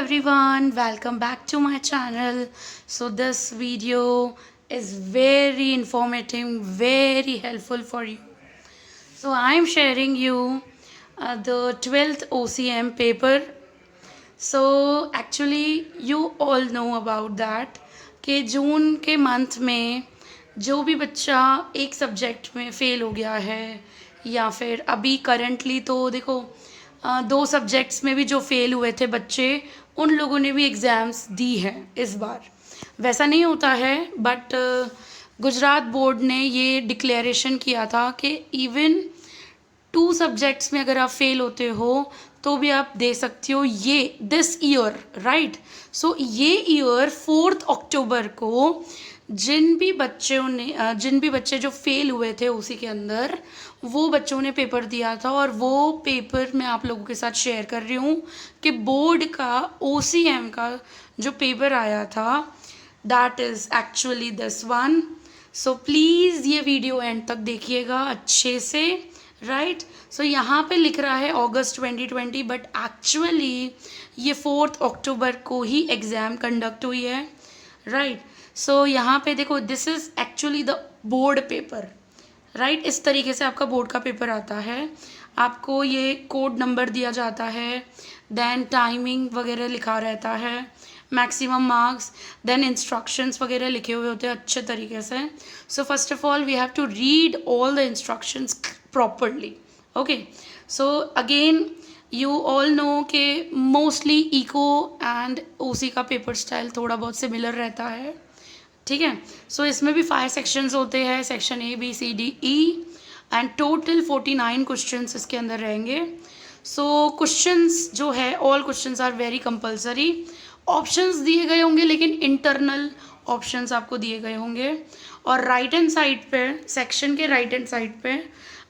everyone, welcome back to my channel. So this video is very informative, very helpful for you. So I am sharing you the 12th OCM paper. So actually you all know about that कि जून के month में जो भी बच्चा एक subject में fail हो गया है या फिर अभी करंटली तो देखो दो सब्जेक्ट्स में भी जो फेल हुए थे बच्चे उन लोगों ने भी एग्ज़ाम्स दी है इस बार। वैसा नहीं होता है बट गुजरात बोर्ड ने ये डिक्लेरेशन किया था कि इवन 2 सब्जेक्ट्स में अगर आप फेल होते हो तो भी आप दे सकते हो ये दिस ईयर, राइट। सो ये ईयर 4 अक्टूबर को जिन भी बच्चे जो फेल हुए थे उसी के अंदर वो बच्चों ने पेपर दिया था और वो पेपर मैं आप लोगों के साथ शेयर कर रही हूँ कि बोर्ड का OCM का जो पेपर आया था that is actually this one. So please ये वीडियो एंड तक देखिएगा अच्छे से, राइट। सो यहाँ पे लिख रहा है अगस्त 2020 बट एक्चुअली ये 4 अक्टूबर को ही एग्ज़ाम कंडक्ट हुई है, राइट। सो यहाँ पे देखो this is actually the board paper, right. इस तरीके से आपका बोर्ड का पेपर आता है। आपको ये कोड नंबर दिया जाता है, देन टाइमिंग वगैरह लिखा रहता है, मैक्सिमम मार्क्स, देन इंस्ट्रक्शंस वगैरह लिखे हुए होते हैं अच्छे तरीके से। So first of all we have to read all the instructions properly, okay. So again you all know कि मोस्टली इको एंड OC का पेपर स्टाइल थोड़ा बहुत सिमिलर रहता है, ठीक है। सो इसमें भी 5 सेक्शंस होते हैं, section A B C D E and total 49 questions इसके अंदर रहेंगे। सो क्वेश्चंस जो है all questions are very compulsory. Options दिए गए होंगे लेकिन इंटरनल ऑप्शंस आपको दिए गए होंगे और राइट हैंड साइड पे सेक्शन के राइट हैंड साइड पे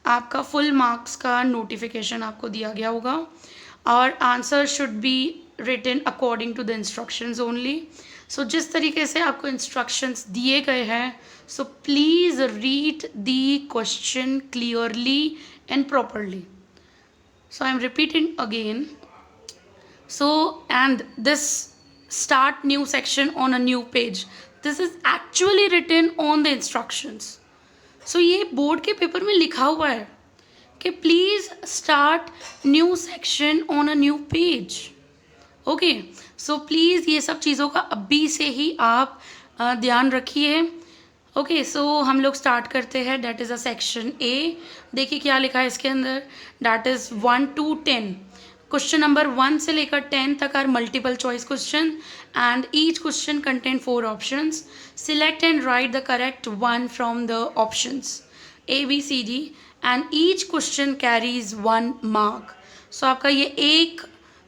आपका फुल मार्क्स का नोटिफिकेशन आपको दिया गया होगा और answer should be written according to the instructions only. So जिस तरीके से आपको इंस्ट्रक्शंस दिए गए हैं so please read the question clearly and properly. So I am repeating again. So and this start new section on a new page, this is actually written on the instructions। so ये board के paper में लिखा हुआ है कि please start new section on a new page, okay. So please ये सब चीज़ों का अभी से ही आप ध्यान रखिए, ओके। सो हम लोग स्टार्ट करते हैं, that is a section A। देखिए क्या लिखा है इसके अंदर, that is 1 to 10। Question number 1 से लेकर 10 तक are multiple choice question and each question contain 4 options. Select and write the correct one from the options A B C D and each question carries 1 mark. So आपका ये एक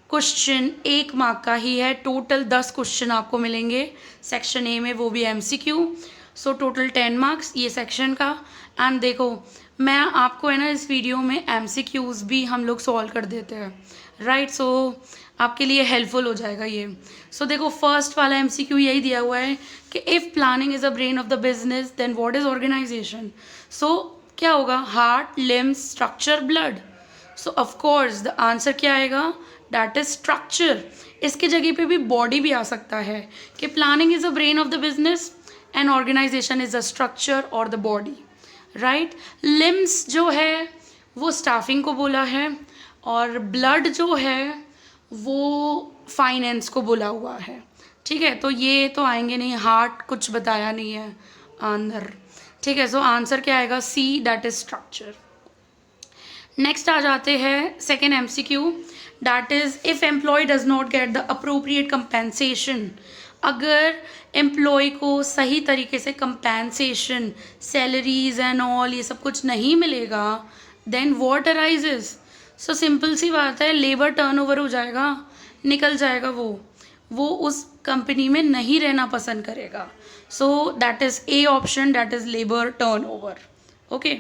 question 1 mark का ही है। Total 10 question आपको मिलेंगे section A में, वो भी MCQ। सो टोटल 10 मार्क्स ये सेक्शन का। एंड देखो मैं आपको है ना इस वीडियो में MCQs भी हम लोग सॉल्व कर देते हैं, राइट। सो आपके लिए हेल्पफुल हो जाएगा ये। सो देखो फर्स्ट वाला MCQ यही दिया हुआ है कि if planning is a brain of the business then what is organisation. So क्या होगा, heart, limbs, structure, blood. So of course the answer क्या आएगा, दैट इज स्ट्रक्चर। इसके जगह पे भी बॉडी भी आ सकता है कि planning is a brain of the business and organisation is a structure और द बॉडी, राइट। लिम्स जो है वो स्टाफिंग को बोला है और ब्लड जो है वो फाइनेंस को बोला हुआ है, ठीक है। तो ये तो आएंगे नहीं, हार्ट कुछ बताया नहीं है अंदर, ठीक है। सो आंसर क्या आएगा, C, that is structure. Next आ जाते हैं second MCQ, that is if employee does not get the appropriate compensation. अगर एम्प्लॉय को सही तरीके से कंपेंसेशन, सैलरीज एंड ऑल ये सब कुछ नहीं मिलेगा then what arises. So simple सी बात है, लेबर टर्नओवर हो जाएगा, निकल जाएगा, वो उस कंपनी में नहीं रहना पसंद करेगा। So that is A option, that is labour turnover, okay.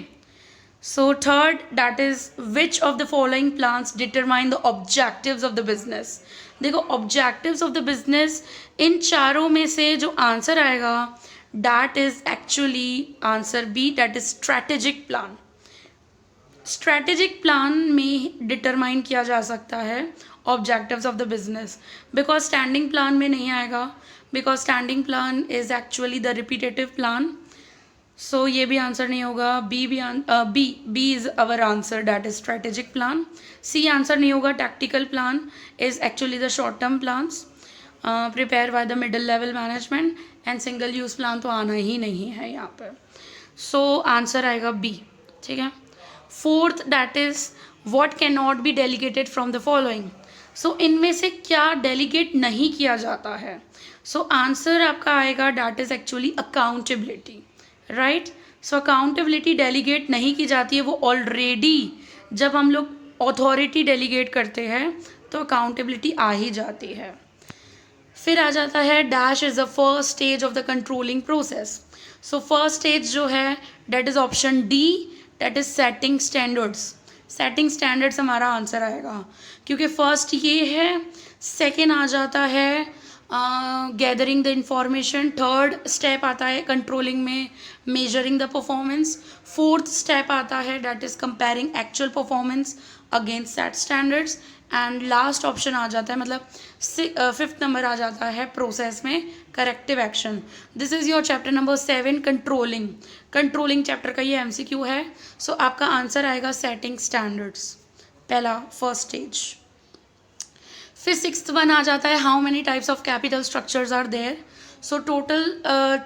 So third, that is which of the following plans determine the objectives of the business. देखो ऑब्जेक्टिव्स ऑफ द बिजनेस, इन चारों में से जो आंसर आएगा that is actually answer B, that is strategic plan. Strategic plan में determine किया जा सकता है objectives of the business, because standing plan में नहीं आएगा, because standing plan is actually the repetitive plan. So ये भी आंसर नहीं होगा. B is our answer, that is strategic plan. C answer नहीं होगा. Tactical plan is actually the short term plans prepare by the middle level management. And single use plan तो आना ही नहीं है यहाँ पर. सो आंसर आएगा बी. ठीक है. Fourth, that is what can not be delegated from the following. So इनमें से क्या डेलीगेट नहीं किया जाता है. सो आंसर आपका आएगा that is actually accountability. Right. So accountability delegate नहीं की जाती है. वो ऑलरेडी जब हम लोग अथॉरिटी डेलीगेट करते हैं तो अकाउंटेबिलिटी आ ही जाती है. फिर आ जाता है dash is the first stage of the controlling process. So first stage जो है that is option D, that is setting standards. Setting standards हमारा आंसर आएगा क्योंकि फर्स्ट ये है. सेकेंड आ जाता है gathering the information. Third step आता है कंट्रोलिंग में measuring the performance. Fourth step आता है that is comparing actual performance against set standards. And last option आ जाता है, मतलब फिफ्थ नंबर आ जाता है प्रोसेस में corrective action. This is your chapter number 7 controlling. Controlling chapter का ये MCQ है. सो आपका आंसर आएगा सेटिंग स्टैंडर्ड्स, पहला फर्स्ट स्टेज. फिर सिक्स्थ वन आ जाता है how many types of capital structures are there. So total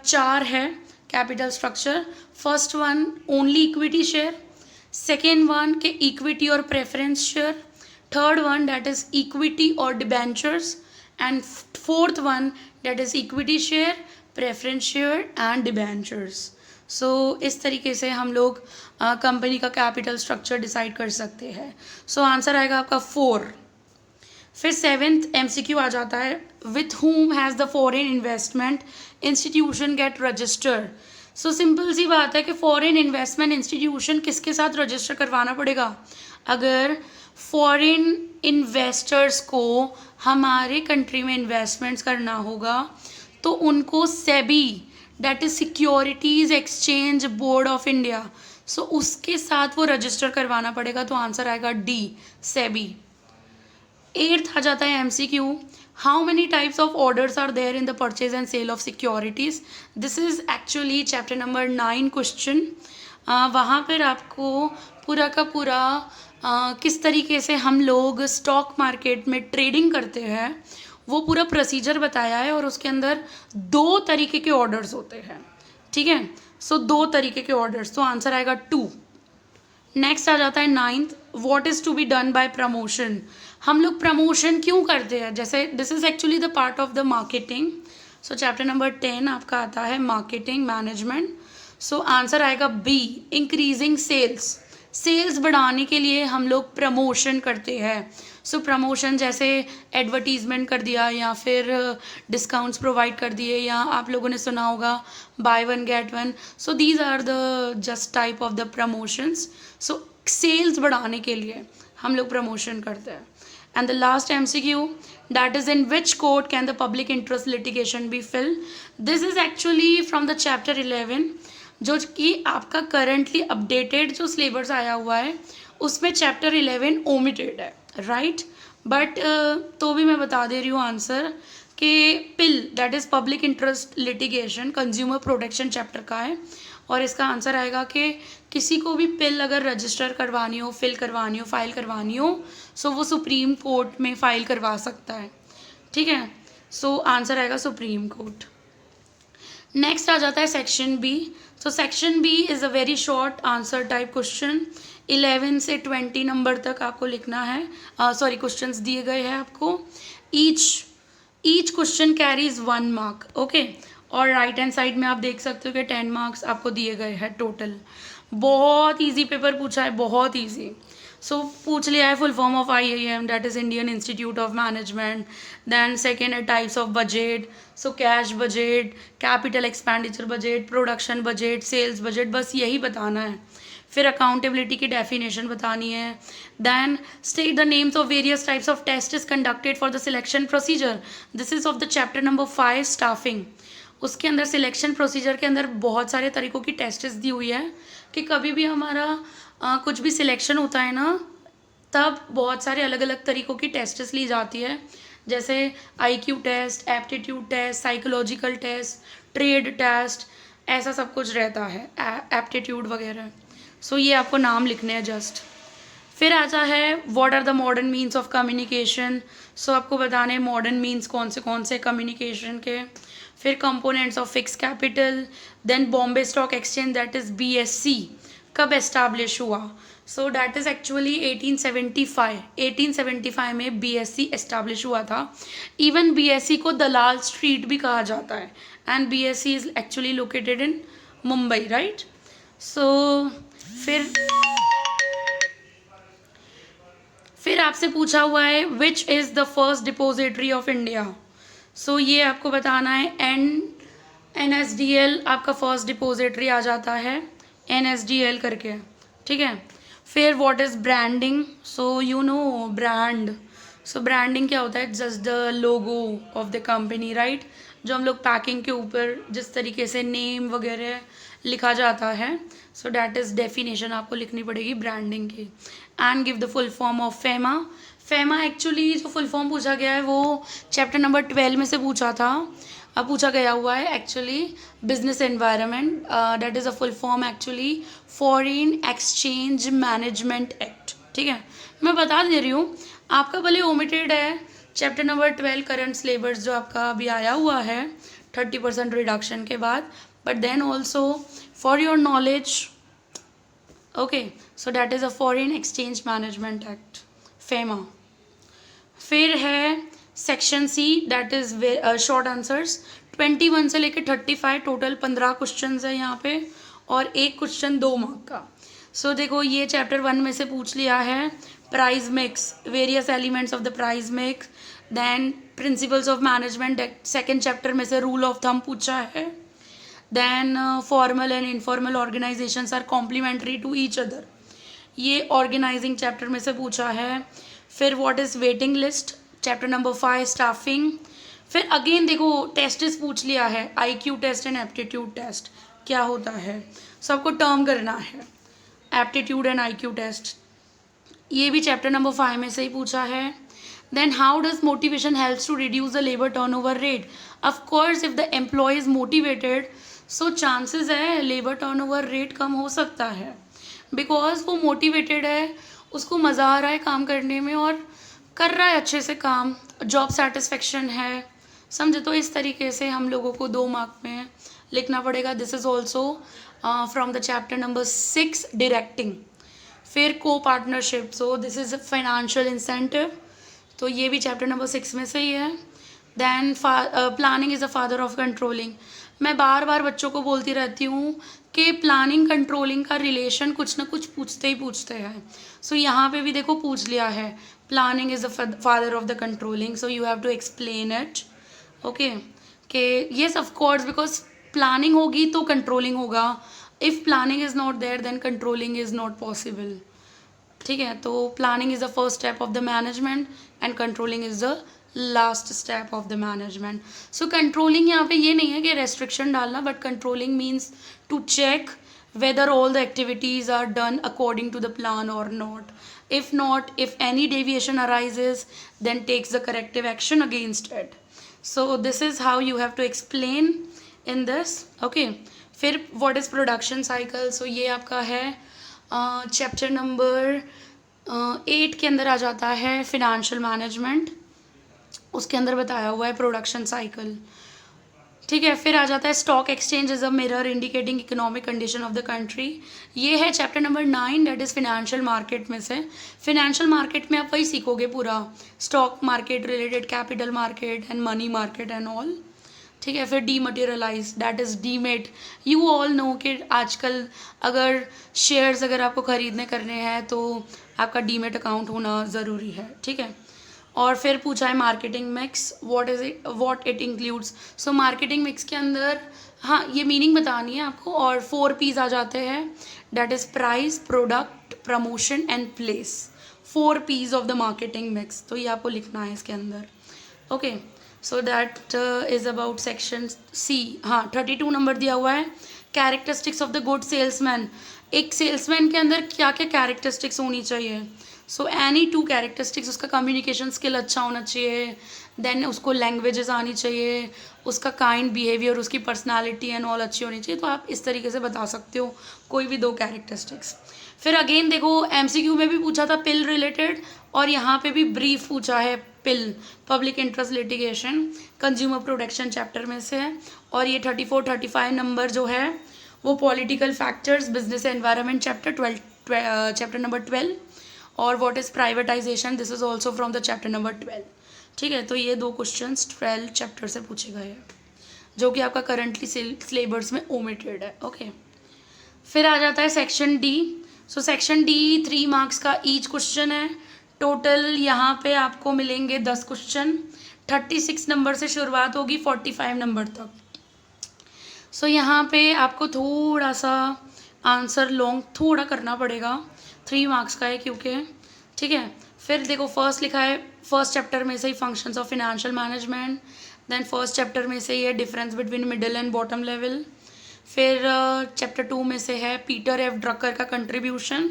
4 है capital structure. First one only equity share. Second one के इक्विटी और preference share. Third one debt is equity और debentures. And fourth one debt is equity share, preference share and debentures. So इस तरीके से हम लोग company का capital structure decide कर सकते हैं. सो आंसर आएगा आपका 4. फिर सेवेंथ MCQ आ जाता है with whom has the foreign investment institution get registered. So simple सी बात है कि फॉरेन इन्वेस्टमेंट इंस्टीट्यूशन किसके साथ रजिस्टर करवाना पड़ेगा. अगर फॉरेन इन्वेस्टर्स को हमारे कंट्री में इन्वेस्टमेंट्स करना होगा तो उनको SEBI, that is securities exchange board of India, so उसके साथ वो रजिस्टर करवाना पड़ेगा. तो आंसर आएगा डी, सेबी. एट्थ आ जाता है MCQ how many types of orders are there in the purchase and sale of securities. This is actually chapter number 9 question. वहाँ पर आपको पूरा का पूरा किस तरीके से हम लोग स्टॉक मार्केट में ट्रेडिंग करते हैं वो पूरा प्रोसीजर बताया है. और उसके अंदर 2 तरीके के ऑर्डर्स होते हैं. ठीक है. सो 2 तरीके के ऑर्डर्स. तो आंसर आएगा 2. नेक्स्ट आ जाता है 9th what is to be done by promotion. हम लोग प्रमोशन क्यों करते हैं. जैसे this is actually the part of the marketing. So chapter number 10 आपका आता है मार्केटिंग मैनेजमेंट. सो आंसर आएगा बी, इंक्रीजिंग सेल्स. सेल्स बढ़ाने के लिए हम लोग प्रमोशन करते हैं. सो प्रमोशन जैसे एडवर्टीजमेंट कर दिया या फिर डिस्काउंट्स प्रोवाइड कर दिए, या आप लोगों ने सुना होगा buy one get one. So these are the just type of the promotions. So sales बढ़ाने के लिए हम लोग प्रमोशन करते हैं. And the last MCQ that is in which court can the public interest litigation be filed. This is actually from the chapter 11 जो कि आपका करंटली अपडेटेड जो सिलेबस आया हुआ है उसमें चैप्टर 11 ओमिटेड है. राइट. बट तो भी मैं बता दे रही हूँ आंसर कि PIL that is public interest litigation consumer protection chapter का है. और इसका आंसर आएगा कि किसी को भी पिल अगर रजिस्टर करवानी हो, फिल करवानी हो, फाइल करवानी हो, सो वो सुप्रीम कोर्ट में फाइल करवा सकता है. ठीक है. सो आंसर आएगा सुप्रीम कोर्ट. नेक्स्ट आ जाता है section B. So section B is a very short answer type question. 11 से 20 नंबर तक आपको लिखना है. सॉरी क्वेश्चंस दिए गए हैं आपको. Each question carries 1 mark. Okay. और राइट हैंड साइड में आप देख सकते हो कि 10 मार्क्स आपको दिए गए हैं टोटल. बहुत ईजी पेपर पूछा है, बहुत ईजी. सो पूछ लिया है full form of IIM that is Indian Institute of Management. Then second है types of budget. So cash budget, capital expenditure budget, production budget, sales budget, बस यही बताना है. फिर अकाउंटेबिलिटी की डेफिनेशन बतानी है. Then state the names of various types of test is conducted for the selection procedure. This is of the chapter number 5 staffing. उसके अंदर सिलेक्शन प्रोसीजर के अंदर बहुत सारे तरीक़ों की टेस्ट्स दी हुई है कि कभी भी हमारा कुछ भी सिलेक्शन होता है ना, तब बहुत सारे अलग अलग तरीक़ों की टेस्ट्स ली जाती है, जैसे IQ test, aptitude test, psychological test, trade test, ऐसा सब कुछ रहता है, एप्टीट्यूड वगैरह। सो ये आपको नाम लिखने हैं जस्ट। फिर आता है what are the modern means of communication. So आपको बताने हैं मॉडर्न मीन्स कौन से कम्युनिकेशन के। फिर components of fix capital. Then Bombay stock exchange that is BSE कब एस्टैब्लिश हुआ। सो डैट इज़ एक्चुअली 1875 में BSE एस्टैब्लिश हुआ था। इवन BSE को दलाल स्ट्रीट भी कहा जाता है, and BSE is actually located in Mumbai, right. So फिर आपसे पूछा हुआ है which is the first depository of India. So ये आपको बताना है NSDL आपका फर्स्ट डिपोजिटरी आ जाता है, NSDL करके, ठीक है। फिर what is branding. So you know brand. So branding क्या होता है, just the logo of the company, right. जो हम लोग पैकिंग के ऊपर जिस तरीके से नेम वगैरह लिखा जाता है, सो डैट इज़ डेफिनेशन आपको लिखनी पड़ेगी ब्रांडिंग की। And give the full form of FEMA. FEMA actually जो फुल फॉर्म पूछा गया है वो चैप्टर नंबर 12 में से पूछा था, अब पूछा गया हुआ है actually business environment. That is a full form actually foreign exchange management act, ठीक है। मैं बता दे रही हूँ, आपका भले ओमिटेड है चैप्टर नंबर 12 करंट सिलेबस जो आपका अभी आया हुआ है 30% रिडक्शन के बाद, but then also for your knowledge, okay. So that is a foreign exchange management act, FEMA. फिर है section C that is short answers. 21 से लेकर 35 टोटल 15 क्वेश्चन है यहाँ पे, और एक क्वेश्चन 2 मार्क का। सो देखो ये चैप्टर 1 में से पूछ लिया है price mix, various elements of the price mix. Then principles of management, second chapter में से रूल ऑफ थंब पूछा है। Then formal and informal organisations are complementary to each other, ये ऑर्गेनाइजिंग चैप्टर में से पूछा है। फिर what is waiting list, chapter number 5 staffing. फिर अगेन देखो टेस्टिस पूछ लिया है, IQ test and aptitude test क्या होता है, सबको टर्म करना है, एप्टीट्यूड एंड IQ टेस्ट, ये भी चैप्टर नंबर 5 में से ही पूछा है। Then how does motivation helps to reduce the labour turnover rate. Of course if the employ is motivated, so chances है लेबर टर्नओवर रेट कम हो सकता है, बिकॉज वो मोटिवेटेड है, उसको मज़ा आ रहा है काम करने में और कर रहा है अच्छे से काम, जॉब सेटिस्फेक्शन है, समझे। तो इस तरीके से हम लोगों को 2 मार्क में लिखना पड़ेगा। This is also from the chapter number 6 directing. फिर को partnership, so this is financial incentive, तो ये भी चैप्टर नंबर 6 में से ही है। Then planning is the father of controlling. मैं बार बार बच्चों को बोलती रहती हूँ कि प्लानिंग कंट्रोलिंग का रिलेशन कुछ ना कुछ पूछते ही पूछते हैं। सो यहाँ पे भी देखो पूछ लिया है, planning is the father of the controlling, so you have to explain it, okay. कि yes of course, because planning होगी तो कंट्रोलिंग होगा, if planning is not there then controlling is not possible, ठीक है। तो planning is the first step of the management and controlling is the last step of the management. So controlling यहाँ पे ये नहीं है कि रेस्ट्रिक्शन डालना, but controlling means to check whether all the activities are done according to the plan or not. If not, if any deviation arises, then takes the corrective action against it. So this is how you have to explain in this, okay. फिर what is production cycle, so ये आपका है chapter number 8 के अंदर आ जाता है financial management, उसके अंदर बताया हुआ है प्रोडक्शन साइकिल, ठीक है। फिर आ जाता है stock exchange is a mirror indicating economic condition of the country, ये है chapter number 9 that is financial market में से। फिनेंशियल मार्केट में आप वही सीखोगे पूरा, stock market related, capital market and money market and all, ठीक है। फिर dematerialise that is demat, you all know कि आजकल अगर शेयर्स अगर आपको ख़रीदने करने हैं तो आपका डीमेट अकाउंट होना ज़रूरी है, ठीक है। और फिर पूछा है marketing mix, what it includes. So marketing mix के अंदर हाँ ये मीनिंग बतानी है आपको, और 4 P's आ जाते हैं, that is price, product, promotion and place, 4 P's of the marketing mix, तो ये आपको लिखना है इसके अंदर, okay. So that is about section C। हाँ 32 नंबर दिया हुआ है, characteristics of the good salesman. एक सेल्समैन के अंदर क्या क्या कैरेक्टरिस्टिक्स होनी चाहिए, सो एनी 2 कैरेक्टरिस्टिक्स, उसका कम्युनिकेशन स्किल अच्छा होना चाहिए, देन उसको लैंग्वेजेस आनी चाहिए, उसका काइंड बिहेवियर, उसकी पर्सनालिटी एंड ऑल अच्छी होनी चाहिए। तो आप इस तरीके से बता सकते हो कोई भी 2 कैरेक्टरिस्टिक्स। फिर अगेन देखो एमसीक्यू में भी पूछा था पिल रिलेटेड, और यहाँ पे भी ब्रीफ पूछा है PIL, public interest litigation, consumer protection chapter में से है। और ये 34-35 नंबर जो है वो political factors, business environment chapter number 12, और what is privatisation, this is also from the chapter number 12। ठीक है, तो ये 2 क्वेश्चंस 12 चैप्टर से पूछे गए हैं जो कि आपका करंटली सिलेबस में ओमिटेड है। ओके, फिर आ जाता है section D. So section D 3 marks का ईच क्वेश्चन है। टोटल यहाँ पे आपको मिलेंगे 10 क्वेश्चन, 36 नंबर से शुरुआत होगी 45 नंबर तक। सो यहाँ पे आपको थोड़ा सा आंसर लॉन्ग थोड़ा करना पड़ेगा, 3 मार्क्स का है क्योंकि। ठीक है, फिर देखो फर्स्ट लिखा है, फर्स्ट चैप्टर में से ही functions of financial management, then first chapter में से ये difference between middle and bottom level. फिर चैप्टर 2 में से है पीटर एफ ड्रकर का कंट्रीब्यूशन,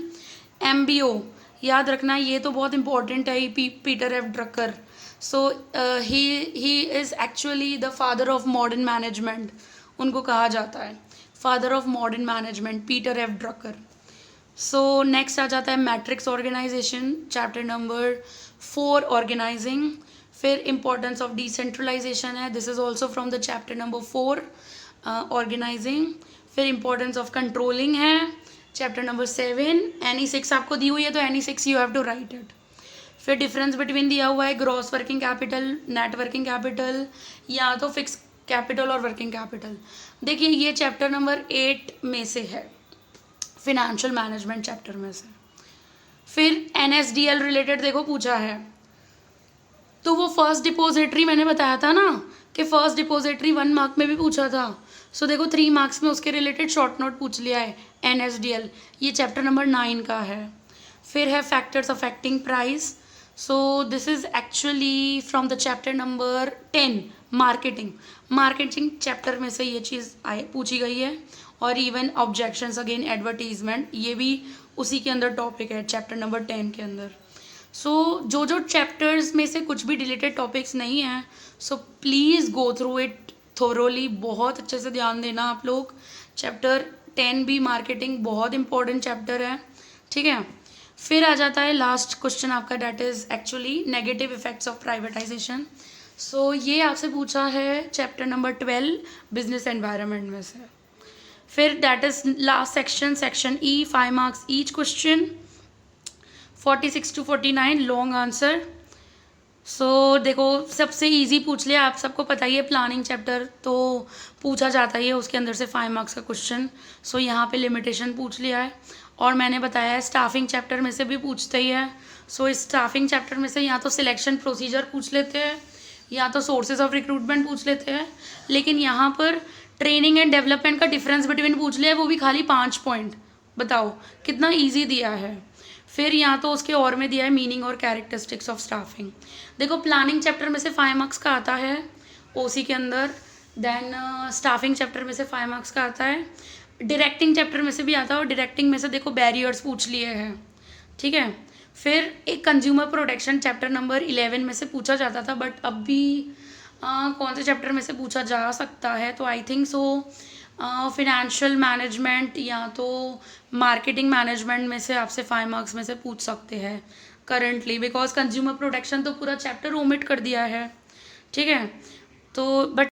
एमबीओ याद रखना, ये तो बहुत इंपॉर्टेंट है Peter F Drucker. So he is actually the father of modern management, उनको कहा जाता है father of modern management, Peter F Drucker. So next आ जाता है matrix organisation, chapter number 4 organising. फिर इंपॉर्टेंस ऑफ डिसेंट्रलाइजेशन है, this is also from the chapter number 4 organising. फिर इंपॉर्टेंस ऑफ कंट्रोलिंग है, चैप्टर नंबर 7। एनी 6 आपको दी हुई है तो any 6 you have to write it. फिर डिफरेंस बिटवीन दिया हुआ है gross working capital, net working capital, या तो फिक्स कैपिटल और वर्किंग कैपिटल। देखिए ये चैप्टर नंबर 8 में से है, फिनेंशियल मैनेजमेंट चैप्टर में से। फिर एनएसडीएल रिलेटेड देखो पूछा है, तो वो फर्स्ट डिपोजिटरी मैंने बताया था ना कि फर्स्ट डिपोजिटरी 1 मार्क में भी पूछा था। सो देखो 3 मार्क्स में उसके रिलेटेड शॉर्ट नोट पूछ लिया है, एनएसडीएल, ये चैप्टर नंबर 9 का है। फिर है factors affecting price, so this is actually from the chapter number 10 marketing. Marketing chapter में से ये चीज़ पूछी गई है। और इवन ऑब्जेक्शंस अगेन एडवर्टीजमेंट, ये भी उसी के अंदर टॉपिक है चैप्टर नंबर 10 के अंदर। सो जो चैप्टर्स में से कुछ भी रिलेटेड टॉपिक्स नहीं हैं, so please go through it thoroughly, बहुत अच्छे से ध्यान देना आप लोग। चैप्टर 10 भी मार्केटिंग बहुत इंपॉर्टेंट चैप्टर है। ठीक है, फिर आ जाता है लास्ट क्वेश्चन आपका, that is actually negative effects of privatisation. So ये आपसे पूछा है चैप्टर नंबर 12 बिजनेस एनवायरनमेंट में से। फिर that is last section, section E, 5 marks each question, 46 to 49 long answer. So देखो सबसे इजी पूछ लिया, आप सबको पता ही है प्लानिंग चैप्टर तो पूछा जाता ही है, उसके अंदर से 5 मार्क्स का क्वेश्चन। सो यहाँ पे लिमिटेशन पूछ लिया है। और मैंने बताया है स्टाफिंग चैप्टर में से भी पूछते ही है। सो इस स्टाफिंग चैप्टर में से या तो सिलेक्शन प्रोसीजर पूछ लेते हैं या तो सोर्सेज ऑफ रिक्रूटमेंट पूछ लेते हैं, लेकिन यहाँ पर ट्रेनिंग एंड डेवलपमेंट का डिफरेंस बिटवीन पूछ लिया है, वो भी खाली 5 पॉइंट। बताओ कितना ईजी दिया है। फिर यहाँ तो उसके और में दिया है मीनिंग और कैरेक्टरिस्टिक्स ऑफ स्टाफिंग। देखो प्लानिंग चैप्टर में से 5 मार्क्स का आता है ओसी के अंदर, देन स्टाफिंग चैप्टर में से 5 मार्क्स का आता है, डायरेक्टिंग चैप्टर में से भी आता है, और डायरेक्टिंग में से देखो बैरियर्स पूछ लिए हैं। ठीक है, फिर एक कंज्यूमर प्रोटेक्शन चैप्टर नंबर 11 में से पूछा जाता था, बट अब भी कौन से चैप्टर में से पूछा जा सकता है, तो I think so financial management या तो मार्केटिंग मैनेजमेंट में से आपसे 5 मार्क्स में से पूछ सकते हैं करंटली, बिकॉज कंज्यूमर प्रोटेक्शन तो पूरा चैप्टर ओमिट कर दिया है। ठीक है, तो बट